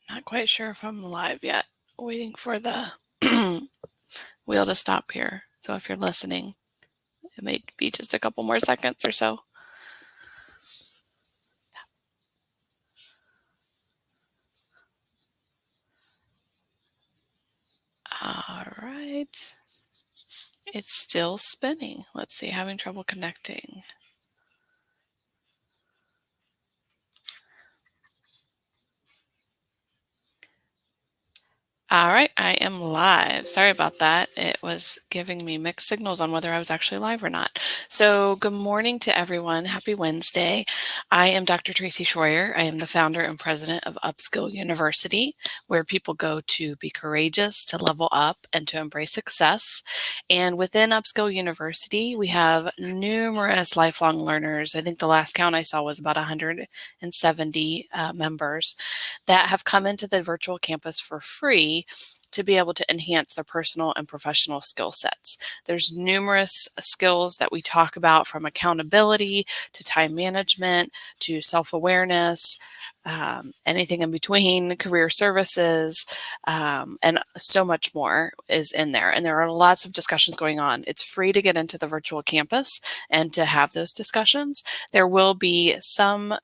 Not quite sure if I'm live yet. Waiting for the wheel to stop here. So if you're listening, it may be just a couple more seconds or so. All right. It's still spinning. Let's see, having trouble connecting. All right, I am live. Sorry about that. It was giving me mixed signals on whether I was actually live or not. So good morning to everyone. Happy Wednesday. I am Dr. Tracy Schroyer. I am the founder and president of Upskill University, where people go to be courageous, to level up, and to embrace success. And within Upskill University, we have numerous lifelong learners. I think the last count I saw was about 170 members that have come into the virtual campus for free to be able to enhance their personal and professional skill sets. There's numerous skills that we talk about, from accountability to time management to self-awareness, anything in between, career services, and so much more is in there. And there are lots of discussions going on. It's free to get into the virtual campus and to have those discussions. There will be some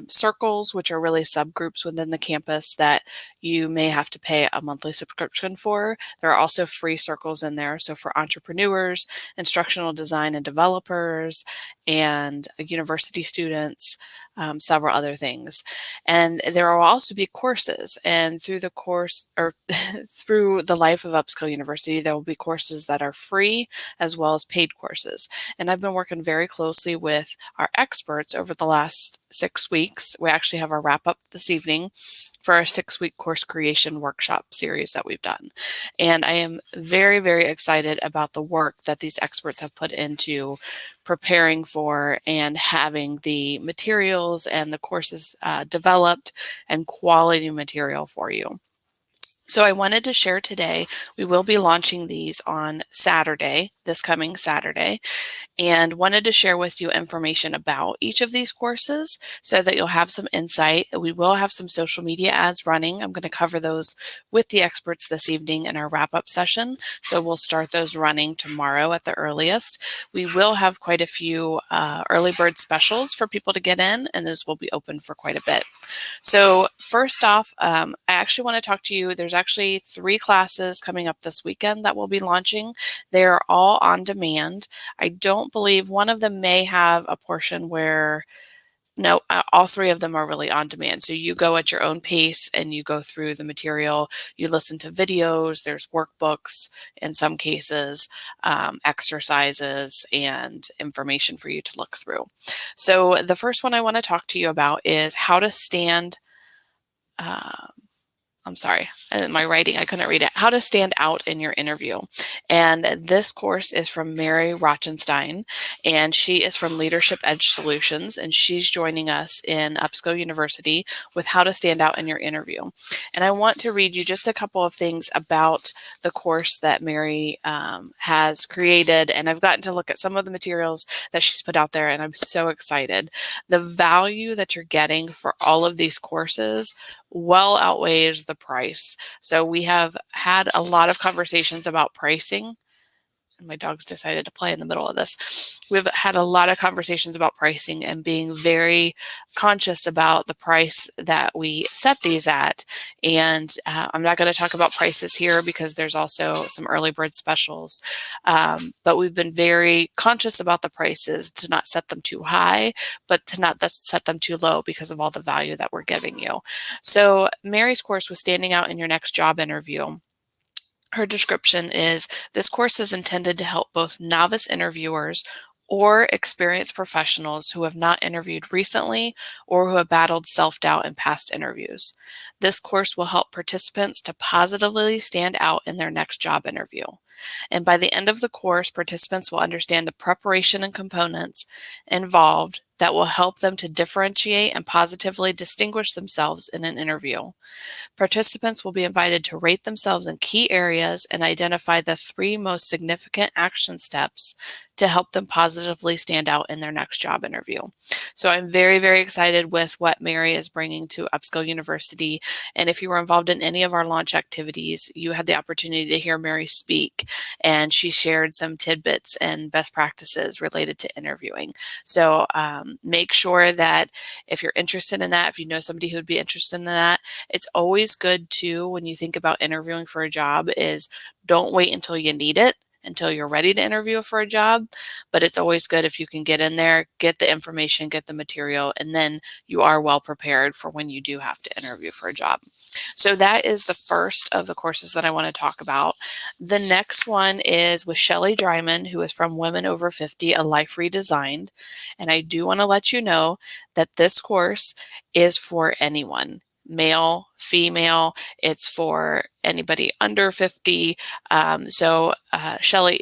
circles, which are really subgroups within the campus that you may have to pay a monthly subscription for. There are also free circles in there. So for entrepreneurs, instructional design and developers, and university students, several other things. And there will also be courses. And through the course, or through the life of Upskill University, there will be courses that are free as well as paid courses. And I've been working very closely with our experts over the last 6 weeks. We actually have our wrap up this evening for our 6-week course creation workshop series that we've done. And I am very, very excited about the work that these experts have put into preparing for and having the materials and the courses developed and quality material for you. So I wanted to share today, we will be launching these on Saturday, this coming Saturday, and wanted to share with you information about each of these courses so that you'll have some insight. We will have some social media ads running. I'm going to cover those with the experts this evening in our wrap-up session. So we'll start those running tomorrow at the earliest. We will have quite a few early bird specials for people to get in, and those will be open for quite a bit. So first off, I actually want to talk to you. There's actually 3 classes coming up this weekend that we'll be launching. They're all on demand. I don't believe one of them may have a portion where, no, all 3 of them are really on demand. So you go at your own pace and you go through the material, you listen to videos, there's workbooks in some cases, exercises, and information for you to look through. So the first one I want to talk to you about is how to stand I'm sorry, my writing, I couldn't read it. How to stand out in your interview. And this course is from Mary Rochenstein, and she is from Leadership Edge Solutions, and she's joining us in Upskill University with how to stand out in your interview. And I want to read you just a couple of things about the course that Mary has created, and I've gotten to look at some of the materials that she's put out there, and I'm so excited. The value that you're getting for all of these courses well outweighs the price. So we have had a lot of conversations about pricing. And my dogs decided to play in the middle of this. We've had a lot of conversations about pricing and being very conscious about the price that we set these at. And I'm not going to talk about prices here because there's also some early bird specials. But we've been very conscious about the prices, to not set them too high, but to not set them too low because of all the value that we're giving you. So Mary's course was standing out in your next job interview. Her description is, this course is intended to help both novice interviewers or experienced professionals who have not interviewed recently or who have battled self-doubt in past interviews. This course will help participants to positively stand out in their next job interview. And by the end of the course, participants will understand the preparation and components involved that will help them to differentiate and positively distinguish themselves in an interview. Participants will be invited to rate themselves in key areas and identify the 3 most significant action steps to help them positively stand out in their next job interview. So I'm very, very excited with what Mary is bringing to Upskill University. And if you were involved in any of our launch activities, you had the opportunity to hear Mary speak, and she shared some tidbits and best practices related to interviewing. So make sure that if you're interested in that, if you know somebody who would be interested in that, it's always good too, when you think about interviewing for a job, is don't wait until you need it, until you're ready to interview for a job. But it's always good if you can get in there, get the information, get the material, and then you are well prepared for when you do have to interview for a job. So that is the first of the courses that I want to talk about. The next one is with Shelly Dryman, who is from Women Over 50, A Life Redesigned. And I do want to let you know that this course is for anyone, male, female. It's for anybody under 50. Shelly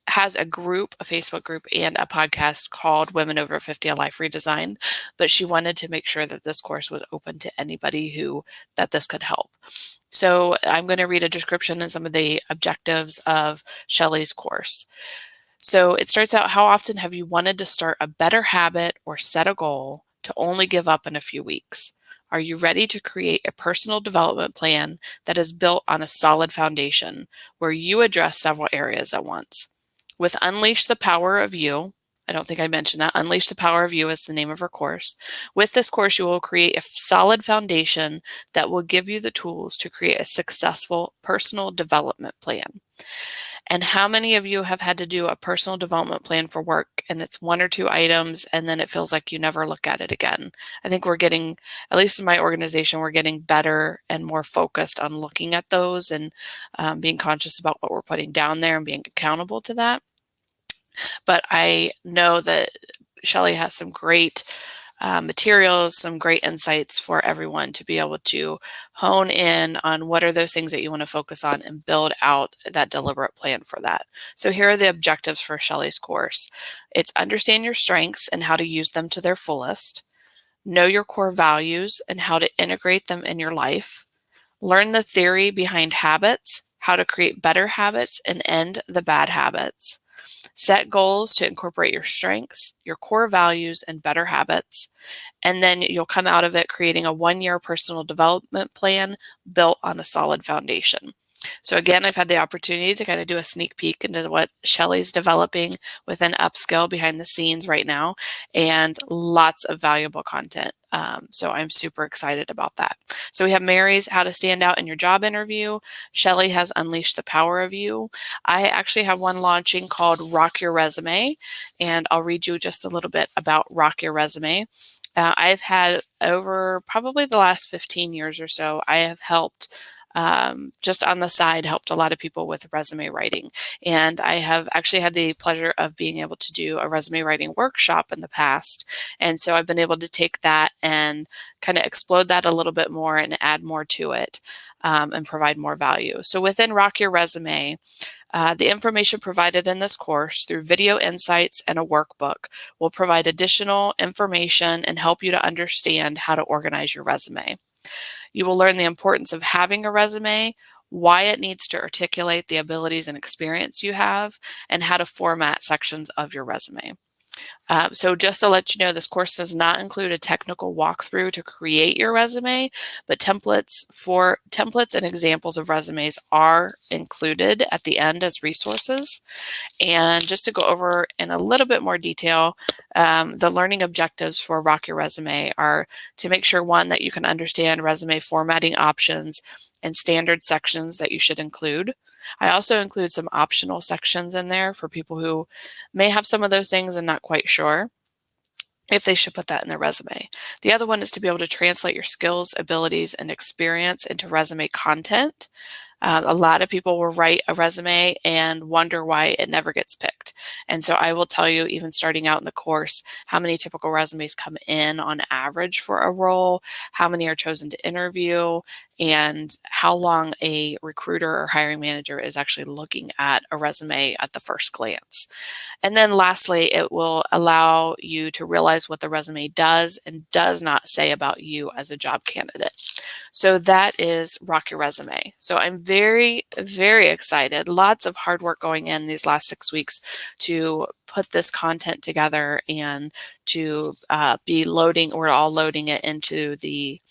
has a group, a Facebook group, and a podcast called Women Over 50, A Life Redesigned, but she wanted to make sure that this course was open to anybody that this could help. So I'm going to read a description and some of the objectives of Shelly's course. So it starts out, how often have you wanted to start a better habit or set a goal to only give up in a few weeks? Are you ready to create a personal development plan that is built on a solid foundation where you address several areas at once? With Unleash the Power of You, I don't think I mentioned that. Unleash the Power of You is the name of her course. With this course, you will create a solid foundation that will give you the tools to create a successful personal development plan. And how many of you have had to do a personal development plan for work, and it's 1 or 2 items, and then it feels like you never look at it again? I think we're getting, at least in my organization, we're getting better and more focused on looking at those and being conscious about what we're putting down there and being accountable to that. But I know that Shelly has some great materials, some great insights for everyone to be able to hone in on what are those things that you want to focus on and build out that deliberate plan for that. So here are the objectives for Shelly's course. It's understand your strengths and how to use them to their fullest. Know your core values and how to integrate them in your life. Learn the theory behind habits, how to create better habits and end the bad habits. Set goals to incorporate your strengths, your core values, and better habits. And then you'll come out of it creating a 1-year personal development plan built on a solid foundation. So again, I've had the opportunity to kind of do a sneak peek into what Shelly's developing within Upskill behind the scenes right now, and lots of valuable content. So I'm super excited about that. So we have Mary's How to Stand Out in Your Job Interview. Shelly has Unleashed the Power of You. I actually have one launching called Rock Your Resume, and I'll read you just a little bit about Rock Your Resume. I've had over probably the last 15 years or so, I have helped just on the side, helped a lot of people with resume writing. And I have actually had the pleasure of being able to do a resume writing workshop in the past. And so I've been able to take that and kind of explode that a little bit more and add more to it and provide more value. So within Rock Your Resume, the information provided in this course through video insights and a workbook will provide additional information and help you to understand how to organize your resume. You will learn the importance of having a resume, why it needs to articulate the abilities and experience you have, and how to format sections of your resume. So just to let you know, this course does not include a technical walkthrough to create your resume, but templates and examples of resumes are included at the end as resources. And just to go over in a little bit more detail, the learning objectives for Rock Your Resume are to make sure, one, that you can understand resume formatting options and standard sections that you should include. I also include some optional sections in there for people who may have some of those things and not quite sure if they should put that in their resume. The other one is to be able to translate your skills, abilities, and experience into resume content. A lot of people will write a resume and wonder why it never gets picked. And so I will tell you, even starting out in the course, how many typical resumes come in on average for a role, how many are chosen to interview, and how long a recruiter or hiring manager is actually looking at a resume at the first glance. And then lastly, it will allow you to realize what the resume does and does not say about you as a job candidate. So that is Rock Your Resume. So I'm very, very excited. Lots of hard work going in these last 6 weeks to put this content together and to be loading, we're all loading it into the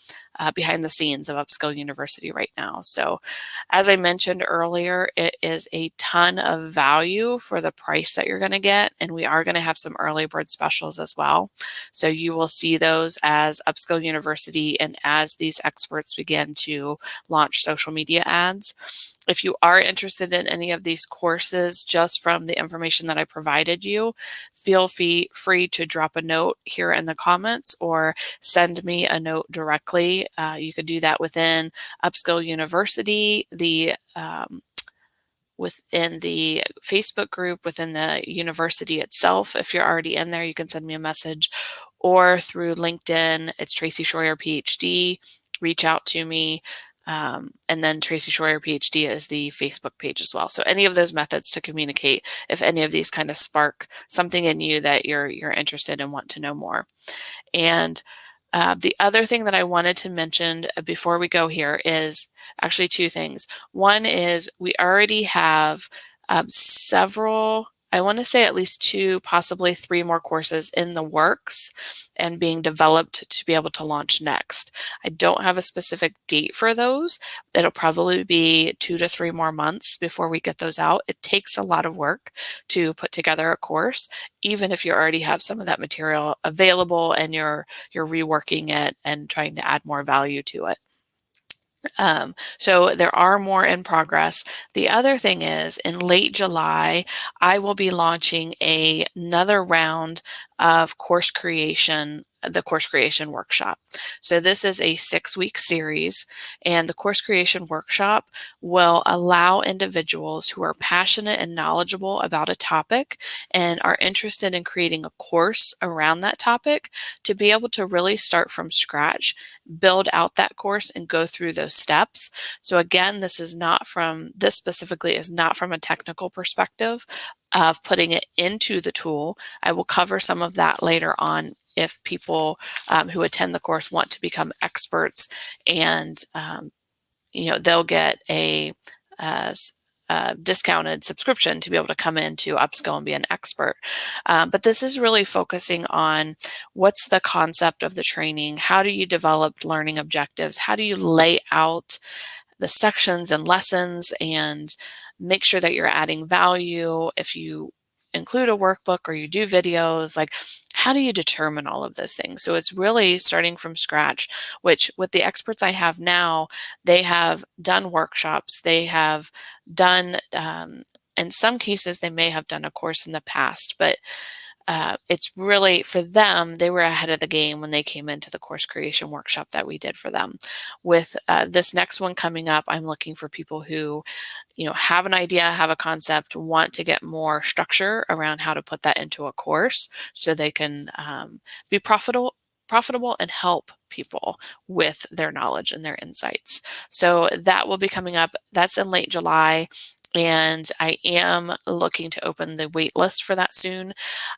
behind the scenes of Upskill University right now. So as I mentioned earlier, it is a ton of value for the price that you're going to get, and we are going to have some early bird specials as well. So you will see those as Upskill University and as these experts begin to launch social media ads. If you are interested in any of these courses, just from the information that I provided you, feel free to drop a note here in the comments or send me a note directly. You could do that within Upskill University, within the Facebook group, within the university itself. If you're already in there, you can send me a message, or through LinkedIn. It's Tracy Schroyer, PhD. Reach out to me. And then Tracy Schroyer, PhD is the Facebook page as well. So any of those methods to communicate if any of these kind of spark something in you that you're interested and want to know more. And the other thing that I wanted to mention before we go here is actually two things. One is we already have several, I want to say at least 2, possibly 3 more courses in the works and being developed to be able to launch next. I don't have a specific date for those. It'll probably be 2 to 3 more months before we get those out. It takes a lot of work to put together a course, even if you already have some of that material available and you're reworking it and trying to add more value to it. So there are more in progress. The other thing is, in late July, I will be launching another round of course creation, the course creation workshop. So this is a 6-week series, and the course creation workshop will allow individuals who are passionate and knowledgeable about a topic and are interested in creating a course around that topic to be able to really start from scratch, build out that course, and go through those steps. So again, this specifically is not from a technical perspective of putting it into the tool. I will cover some of that later on if people who attend the course want to become experts, and they'll get a discounted subscription to be able to come in to upskill and be an expert. But this is really focusing on what's the concept of the training, how do you develop learning objectives, how do you lay out the sections and lessons and make sure that you're adding value. If you include a workbook or you do videos, like how do you determine all of those things? So it's really starting from scratch, which with the experts I have now, they have done workshops, they have done, in some cases, they may have done a course in the past, but it's really, for them, they were ahead of the game when they came into the course creation workshop that we did for them. With this next one coming up, I'm looking for people who have an idea, have a concept, want to get more structure around how to put that into a course so they can be profitable and help people with their knowledge and their insights. So that will be coming up. That's in late July. And I am looking to open the wait list for that soon.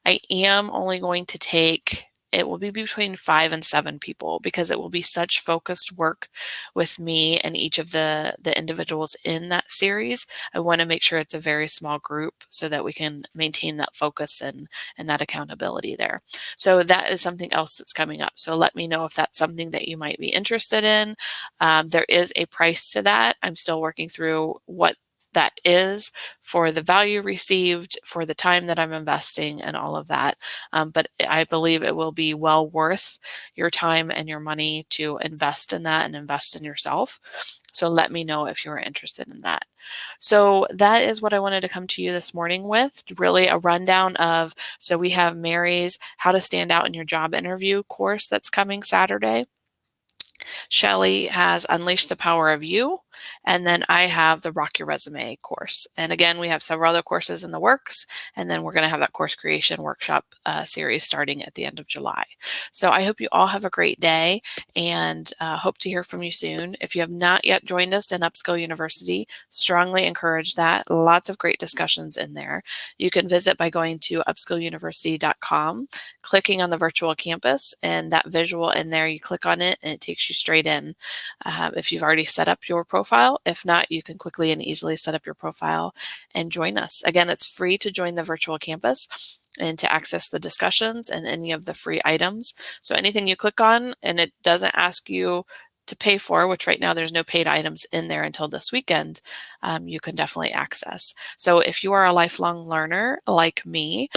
I am only going to take, it will be between 5 and 7 people, because it will be such focused work with me and each of the individuals in that series. I want to make sure it's a very small group so that we can maintain that focus and that accountability there. So that is something else that's coming up. So let me know if that's something that you might be interested in. There is a price to that. I'm still working through what that is for the value received, for the time that I'm investing and all of that. But I believe it will be well worth your time and your money to invest in that and invest in yourself. So let me know if you're interested in that. So that is what I wanted to come to you this morning with, really a rundown of, so we have Mary's How to Stand Out in Your Job Interview course that's coming Saturday. Shelly has Unleash the Power of You, and then I have the Rock Your Resume course. And again, we have several other courses in the works, and then we're going to have that course creation workshop series starting at the end of July. So I hope you all have a great day, and hope to hear from you soon. If you have not yet joined us in Upskill University, strongly encourage that. Lots of great discussions in there. You can visit by going to upskilluniversity.com, clicking on the virtual campus, and that visual in there, you click on it and it takes you straight in. If you've already set up your profile, if not, you can quickly and easily set up your profile and join us. Again, it's free to join the virtual campus and to access the discussions and any of the free items. So anything you click on and it doesn't ask you to pay for, which right now there's no paid items in there until this weekend, you can definitely access. So if you are a lifelong learner like me,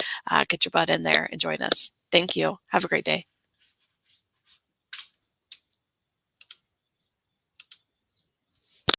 get your butt in there and join us. Thank you. Have a great day.